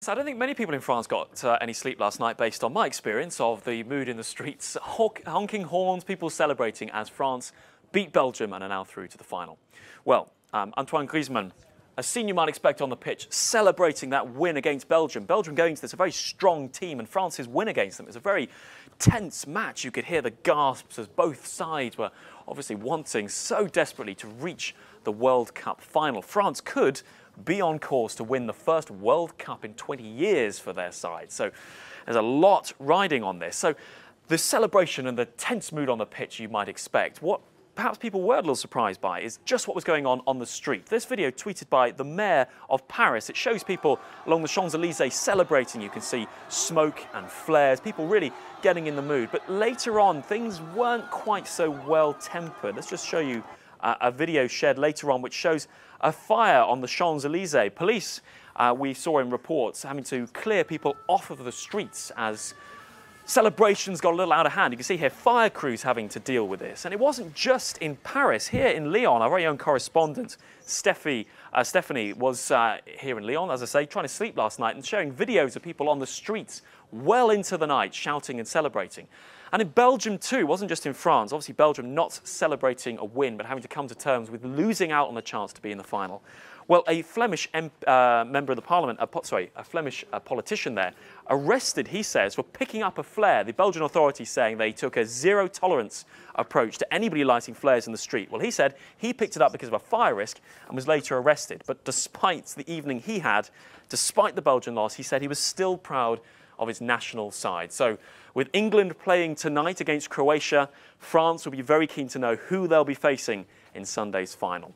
So I don't think many people in France got any sleep last night based on my experience of the mood in the streets. Honking horns, people celebrating as France beat Belgium and are now through to the final. Well, Antoine Griezmann, a scene you might expect on the pitch, celebrating that win against Belgium. Belgium going to this, a very strong team, and France's win against them. It was a very tense match. You could hear the gasps as both sides were obviously wanting so desperately to reach the World Cup final. France could be on course to win the first World Cup in 20 years for their side. So there's a lot riding on this. So the celebration and the tense mood on the pitch you might expect. What perhaps people were a little surprised by is just what was going on the street. This video tweeted by the mayor of Paris. It shows people along the Champs-Élysées celebrating. You can see smoke and flares, people really getting in the mood. But later on, things weren't quite so well-tempered. Let's just show you a video shared later on which shows a fire on the Champs-Élysées. Police, we saw in reports, having to clear people off of the streets as celebrations got a little out of hand. You can see here fire crews having to deal with this. And it wasn't just in Paris. Here in Lyon, our very own correspondent, Stephanie, was here in Lyon, as I say, trying to sleep last night and sharing videos of people on the streets well into the night, shouting and celebrating. And in Belgium too, it wasn't just in France. Obviously Belgium not celebrating a win, but having to come to terms with losing out on the chance to be in the final. Well, a Flemish member of the parliament, a Flemish politician there, arrested, he says, for picking up a flare. The Belgian authorities saying they took a zero-tolerance approach to anybody lighting flares in the street. Well, he said he picked it up because of a fire risk and was later arrested. But despite the evening he had, despite the Belgian loss, he said he was still proud of his national side. So with England playing tonight against Croatia, France will be very keen to know who they'll be facing in Sunday's final.